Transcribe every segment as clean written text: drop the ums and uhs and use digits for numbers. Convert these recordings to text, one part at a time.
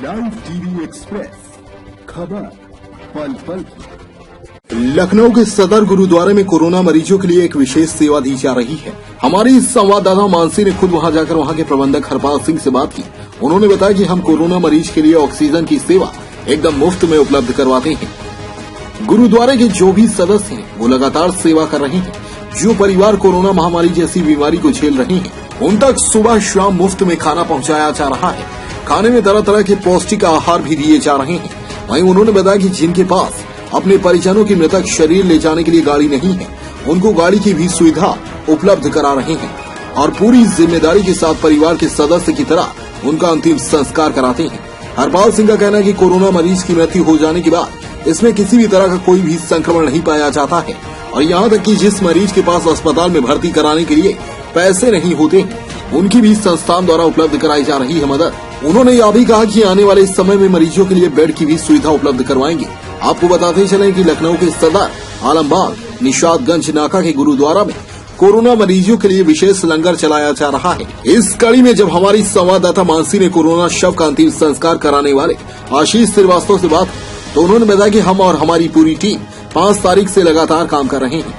Live TV express, खबर पल पल की। लखनऊ के सदर गुरुद्वारे में कोरोना मरीजों के लिए एक विशेष सेवा दी जा रही है। हमारी संवाददाता मानसी ने खुद वहां जाकर वहां के प्रबंधक हरपाल सिंह से बात की। उन्होंने बताया कि हम कोरोना मरीज के लिए ऑक्सीजन की सेवा एकदम मुफ्त में उपलब्ध करवाते हैं। गुरुद्वारे के जो भी सदस्य हैं वो लगातार सेवा कर रहे हैं। जो परिवार कोरोना महामारी जैसी बीमारी को झेल रहे हैं उन तक सुबह शाम मुफ्त में खाना पहुंचाया जा रहा है। खाने में तरह तरह के पौष्टिक आहार भी दिए जा रहे हैं। वहीं उन्होंने बताया कि जिनके पास अपने परिजनों की मृतक शरीर ले जाने के लिए गाड़ी नहीं है उनको गाड़ी की भी सुविधा उपलब्ध करा रहे हैं और पूरी जिम्मेदारी के साथ परिवार के सदस्य की तरह उनका अंतिम संस्कार कराते हैं। हरपाल सिंह का कहना है कि कोरोना मरीज की मृत्यु हो जाने के बाद इसमें किसी भी तरह का कोई भी संक्रमण नहीं पाया जाता है और यहाँ तक कि जिस मरीज के पास अस्पताल में भर्ती कराने के लिए पैसे नहीं होते हैं उनकी भी संस्थान द्वारा उपलब्ध कराई जा रही है मदद। उन्होंने यह भी कहा कि आने वाले समय में मरीजों के लिए बेड की भी सुविधा उपलब्ध करवाएंगे। आपको बताते चले कि लखनऊ के सदर आलमबाग निशादगंज नाका के गुरुद्वारा में कोरोना मरीजों के लिए विशेष लंगर चलाया जा रहा है। इस कड़ी में जब हमारी संवाददाता मानसी ने कोरोना शव का अंतिम संस्कार कराने वाले आशीष श्रीवास्तव से बात तो उन्होंने बताया कि हम और हमारी पूरी टीम 5 तारीख से लगातार काम कर रहे हैं।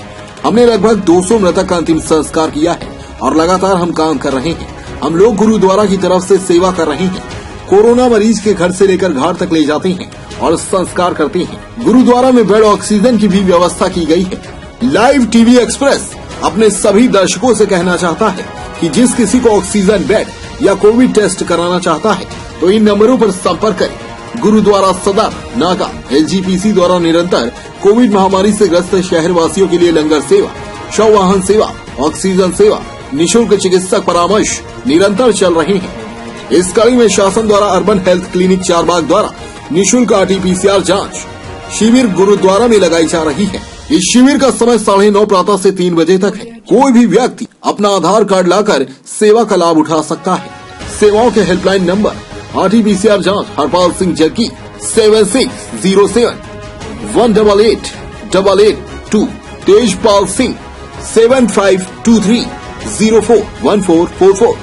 हमने लगभग 200 मृतक का अंतिम संस्कार किया है और लगातार हम काम कर रहे हैं। हम लोग गुरुद्वारा की तरफ से सेवा कर रहे हैं। कोरोना मरीज के घर से लेकर घाट तक ले जाते हैं और संस्कार करते हैं। गुरुद्वारा में बेड ऑक्सीजन की भी व्यवस्था की गई है। लाइव टीवी एक्सप्रेस अपने सभी दर्शकों से कहना चाहता है कि जिस किसी को ऑक्सीजन बेड या कोविड टेस्ट कराना चाहता है तो इन नंबरों पर संपर्क करें। गुरुद्वारा सदर नाका LGPC द्वारा निरंतर कोविड महामारी से ग्रस्त शहर वासियों के लिए लंगर सेवा, शव वाहन सेवा, ऑक्सीजन सेवा, निःशुल्क चिकित्सक परामर्श निरंतर चल रहे हैं। इस कड़ी में शासन द्वारा अर्बन हेल्थ क्लिनिक चारबाग द्वारा निःशुल्क RT-PCR जांच शिविर गुरुद्वारा में लगाई जा रही है। इस शिविर का समय 9:30 प्रातः से 3 बजे तक है। कोई भी व्यक्ति अपना आधार कार्ड लाकर सेवा का लाभ उठा सकता है। सेवाओं के हेल्पलाइन नंबर RT-PCR जांच हरपाल सिंह जग्गी 7607 18888 तेजपाल सिंह 7523 041444।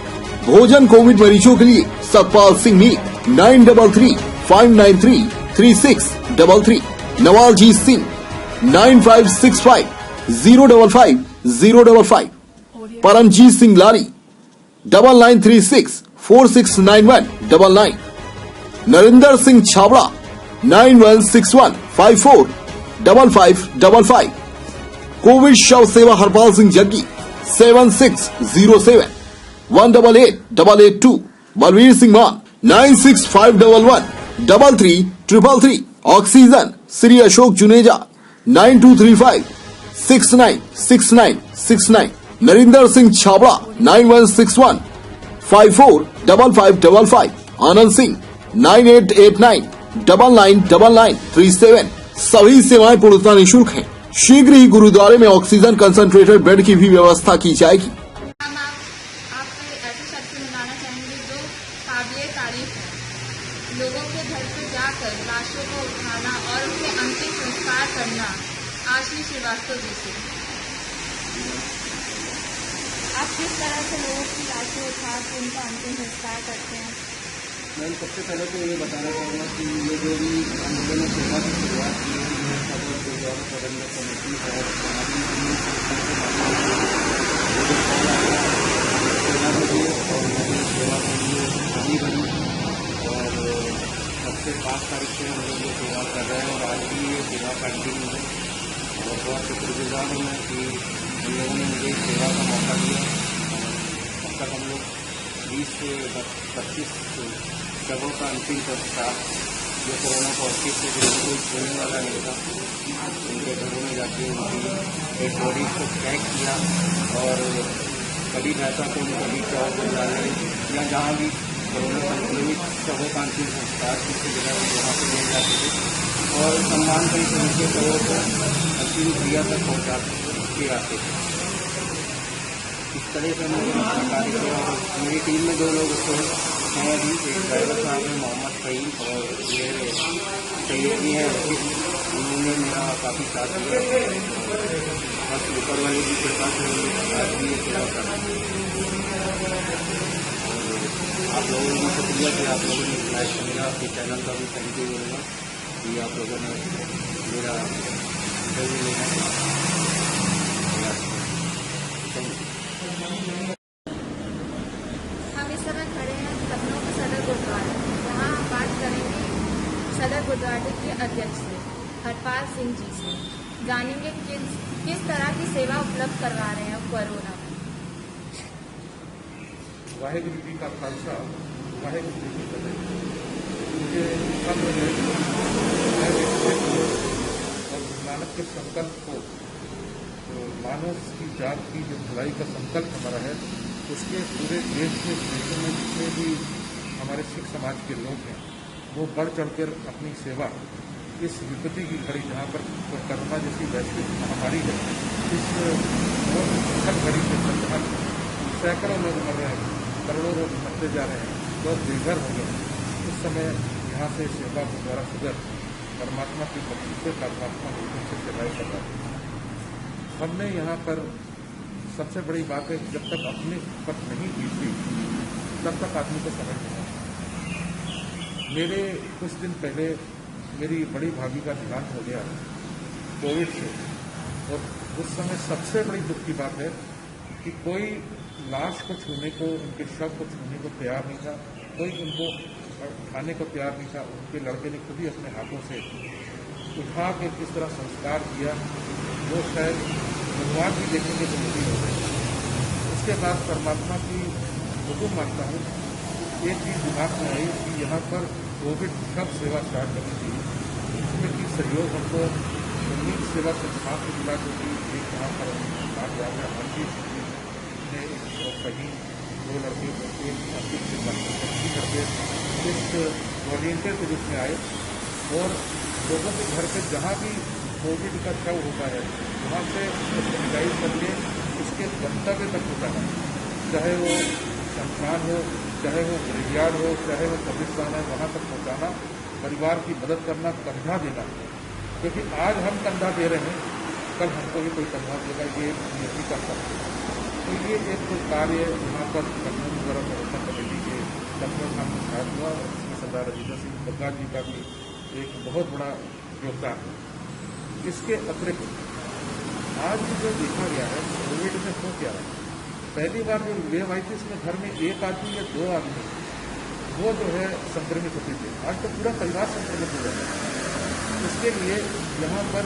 भोजन कोविड मरीजों के लिए सतपाल सिंह मीर 9335933633। नवालजीत सिंह 9565 055 055। परमजीत सिंह लारी 9936 469199। नरेंद्र सिंह छाबड़ा 9161 545555। कोविड शव सेवा हरपाल सिंह जग्गी 7607 1888882। बलवीर सिंह मान 96511 333333। ऑक्सीजन श्री अशोक जुनेजा 9235 696969। नरेंद्र सिंह छाबड़ा 9161 545555। आनंद सिंह 9889 999937। सभी सेवाएं पूर्णतः निःशुल्क हैं। शीघ्र ही गुरुद्वारे में ऑक्सीजन कंसंट्रेटर बेड की भी व्यवस्था की जाएगी। आप ऐसे शब्द मिलाना चाहेंगे जो काबिले तारीफ है। लोगों के घर पर जाकर लाशों को उठाना और उनके अंतिम संस्कार करना। आशीष श्रीवास्तव जी से आप किस तरह से लोगों की लाशें उठा के उनका अंतिम संस्कार करते हैं? मैं सबसे पहले तो ये बताना चाहूँगा कि ये जो भी हम लोगों ने सेवा की शुरुआत की है गुरुद्वारा प्रबंधक कमेटी और हमारी सेवा के लिए आगे बढ़ी और अब से 5 तारीख से हम लोग ये सेवा कर रहे हैं और आज भी ये सेवा कंटिन्यू है और बहुत शुक्रगुजार हूँ मैं कि हम लोगों ने मुझे सेवा का मौका दिया। अब तक हम लोग 20 से 25 शवों का अंतिम संस्कार जो कोरोना पॉजिटिव से बिल्कुल होने वाला नहीं था उनके घरों में जाके उनकी डेड बॉडीज को पैक किया और कभी भैंसा को कभी चौक को डालने या जहाँ भी कोरोना संक्रमित शवों का अंतिम संस्कार किसी जगह वहाँ पर ले जाते थे और सम्मान के उनके शवों को अंतिम क्रिया तक पहुँचा के आते थे। इस तरह से मैंने अपना कार्य किया और मेरी टीम में 2 लोग थे हैं अभी। एक ड्राइवर साहब हैं मोहम्मद फहीम और ये सैयदी हैं रफीक। उन्होंने मेरा काफ़ी साथ दिया। बस ऊपर वाले की कृपा से आज भी ये सेवा कर रहे हैं। आप लोगों को भी शुक्रिया कि आप लोगों ने लाइक किया, आपके चैनल का भी थैंक यू बोलूँगा कि आप लोगों ने मेरा इंटरव्यू लेना थैंक यू। हम इस समय खड़े हैं लखनऊ के सदर गुरुद्वारे, जहाँ हम बात करेंगे सदर गुरुद्वारे के अध्यक्ष से हरपाल सिंह जी से। जानेंगे कि किस तरह की सेवा उपलब्ध करवा रहे हैं कोरोना में। वाहेगुरु जी का खालसा, वाहेगुरु जी की फतेह। मुझे फल है और गुरु नानक के संकल्प को, तो मानव की जात की जो भलाई का संकल्प हमारा है, उसके पूरे देश में विदेशों में जितने भी हमारे सिख समाज के लोग हैं, वो बढ़ चढ़कर अपनी सेवा इस विपत्ति की घड़ी, जहाँ पर कोरोना जैसी वैश्विक महामारी है, इस बहुत घड़ी के दरमियान सैकड़ों लोग मर रहे हैं, करोड़ों लोग मरते जा रहे हैं, लोग बेघर हो गए। उस समय यहाँ से सेवा गुरुद्वारा सदर परमात्मा की भक्ति से, परमात्मा की भक्ति से सेवाएं कर रहा है। हमने यहाँ पर सबसे बड़ी बात है, जब तक अपने पर नहीं बीतती तब तक आदमी को समझ नहीं आता। मेरे कुछ दिन पहले मेरी बड़ी भाभी का देहांत हो गया कोविड से, और उस समय सबसे बड़ी दुख की बात है कि कोई लाश को छूने को, उनके शव को छूने को तैयार नहीं था, कोई उनको उठाने को तैयार नहीं था। उनके लड़के ने खुद ही अपने हाथों से उठा के किस तरह संस्कार किया, वो शायद भगवान भी देखेंगे तो मुझे हो गए। उसके बाद परमात्मा की हुक्म मानता हूँ, एक चीज़ दिमाग में आई कि यहाँ पर कोविड सब सेवा स्टार्ट करनी चाहिए, इसमें कि सहयोग हमको संगीत सेवा संस्थान से मिला, जो कि एक यहाँ पर बात जा रहा है ने कहीं 2 लड़के एक अंतिम से करके इस वॉलेंटियर के रूप में आए और लोगों के घर पे जहाँ भी कोविड का शव होता है वहाँ से सैनिटाइज करके उसके गंतव्य तक पहुँचाना, चाहे वो शमशान हो, चाहे वो ग्रेवयार्ड हो, चाहे वो कब्रिस्तान है, वहाँ तक पहुँचाना, परिवार की मदद करना, कंधा देना। क्योंकि आज हम कंधा दे रहे हैं, कल हमको भी कोई कंधा देगा, ये नियति का फर्क है। तो ये एक कार्य यहाँ पर लखनऊ द्वारा व्यवस्था कमेटी के लखनऊ खान के साथ हुआ, और इसमें सरदार रजिंदर सिंह बग्गा जी का भी एक बहुत बड़ा योगदान है। इसके अतिरिक्त आज जो देखा गया है कोविड में हो क्या है, पहली बार जो वेव आई थी इसमें घर में एक आदमी या 2 आदमी वो जो है संक्रमित होते थे, आज तो पूरा परिवार संक्रमित हो जाता है। इसके लिए यहाँ पर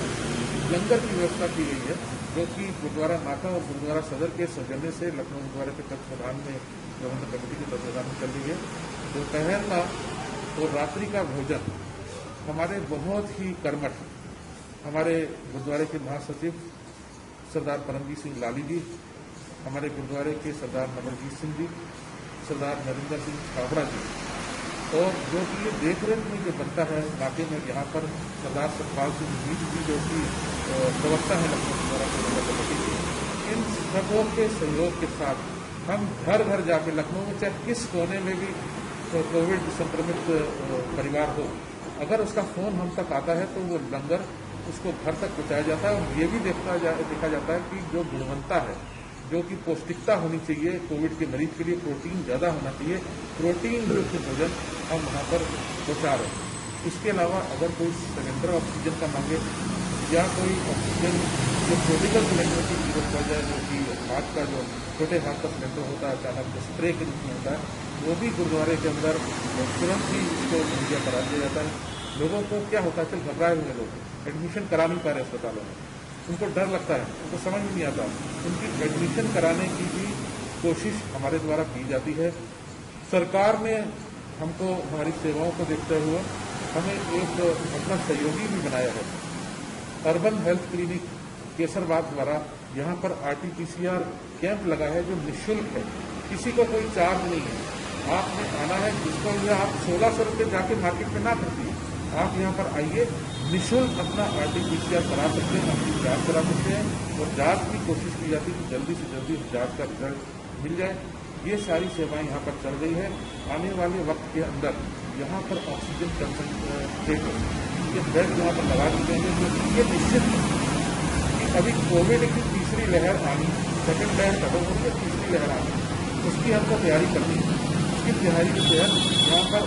लंगर की व्यवस्था की गई है, जो कि गुरुद्वारा नाका और गुरुद्वारा सदर के सौजन्य से लखनऊ गुरुद्वारा के तत्वाधान में, प्रबंधन कमेटी के तत्वाधान में चल रही है। दोपहर का और रात्रि का भोजन हमारे बहुत ही कर्मठ हमारे गुरुद्वारे के महासचिव सरदार परमजीत सिंह लाली जी, हमारे गुरुद्वारे के सरदार नवरजीत सिंह जी, सरदार नरेंद्र सिंह छाबड़ा जी, और जो कि ये देखरेख में जो बनता है नाके में, यहाँ पर सरदार सतपाल सिंह मीत जी जो कि प्रवक्ता है लखनऊ गुरुद्वारा प्रबंधन कमेटी के, इन सबों के सहयोग के साथ हम घर घर जाके लखनऊ में चाहे किस कोने में भी कोविड संक्रमित परिवार हो, अगर उसका फोन हम तक आता है तो वो लंगर उसको घर तक पहुँचाया जाता है। और ये भी देखा जाता है कि जो गुणवत्ता है, जो कि पौष्टिकता होनी चाहिए, कोविड के मरीज के लिए प्रोटीन ज़्यादा होना चाहिए, प्रोटीन युक्त भोजन हम वहाँ पर पहुँचा रहे हैं। इसके अलावा अगर कोई सिलेंडर ऑक्सीजन का मांगे या कोई ऑक्सीजन जो पोर्टेबल सिलेंडर की जरूरत पड़ जाए, जो कि हाथ का जो छोटे हाथ का सिलेंडर होता है, अचानक जो स्प्रे के रूप में होता है, वो भी गुरुद्वारे के अंदर तुरंत ही उसको मुहैया करा दिया जाता है। लोगों को क्या होता है, चल घबराए हुए लोग एडमिशन करा नहीं पा रहे अस्पतालों में, उनको डर लगता है, उनको समझ में नहीं आता, उनकी एडमिशन कराने की भी कोशिश हमारे द्वारा की जाती है। सरकार ने हमको हमारी सेवाओं को देखते हुए हमें एक अपना सहयोगी भी बनाया है। अर्बन हेल्थ क्लिनिक केसरबाग द्वारा यहाँ पर RT-PCR कैंप लगा है, जो निःशुल्क है, किसी को कोई चार्ज नहीं है। आपने आना है, जिसको ये आप 1600 रुपये जाके मार्केट में ना खरीदिए, आप यहाँ पर आइए, निःशुल्क अपना RT-PCR करा सकते हैं, अपनी जाँच करा सकते हैं, और जाँच की कोशिश की जाती है कि जल्दी से जल्दी जाँच का रिजल्ट मिल जाए। ये सारी सेवाएं यहाँ पर चल रही है। आने वाले वक्त के अंदर यहाँ पर ऑक्सीजन कंसंट्रेटर ये बेड यहाँ पर लगा दिए हैं, जो ये निश्चित कि अभी कोविड की तीसरी लहर आनी, सेकेंड लहर खत्म हो रही है, तीसरी लहर आनी, उसकी हमको तैयारी करनी है। एक तिहाई के तहत यहाँ पर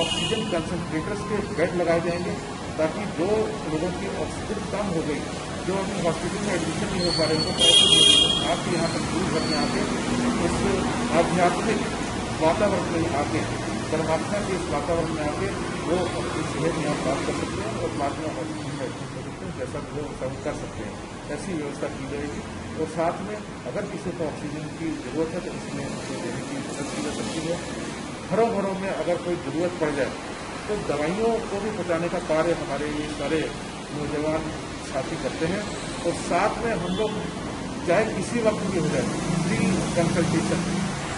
ऑक्सीजन कंसनट्रेटर्स के बेड लगाए जाएंगे, ताकि जो लोगों की ऑक्सीजन कम हो गई, जो अपने हॉस्पिटल में एडमिशन नहीं हो पा रहे, उनको पैसे आपके यहाँ पर दूर भरने आके उस आध्यात्मिक वातावरण में आके, परमात्मा के इस वातावरण में आके वो अपनी सेहत यहाँ प्राप्त कर सकते हैं और बाद में हॉस्पिटल में एडमिट कर सकते हैं, जैसा भी वो सब कर सकते हैं। ऐसी व्यवस्था की जाएगी। और साथ में अगर किसी को ऑक्सीजन की जरूरत है तो इसमें उसको देने की मदद की जा सकती है। घरों घरों में अगर कोई ज़रूरत पड़ जाए तो दवाइयों को भी पहुँचाने का कार्य हमारे ये सारे नौजवान साथी करते हैं। और साथ में हम लोग चाहे किसी वक्त भी हो जाए फ्री कंसल्टेशन,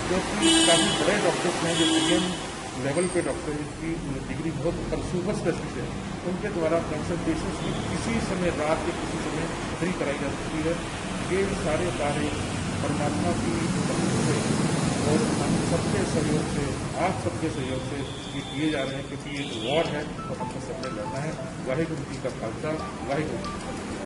क्योंकि काफ़ी बड़े डॉक्टर्स हैं जो पीएम लेवल पे डॉक्टर की डिग्री बहुत और सुपर स्पेशलिस्ट है, उनके द्वारा कंसल्टेशन की किसी समय रात के किसी समय फ्री कराई जा सकती है। ये सारे कार्य परमात्मा की मदद से और हम सबके सहयोग से, आप सबके सहयोग से ये किए जा रहे हैं, क्योंकि ये वॉर है और हमको सबने लड़ना है। वाहिगुरु जी का खालसा, वाहिगुरु।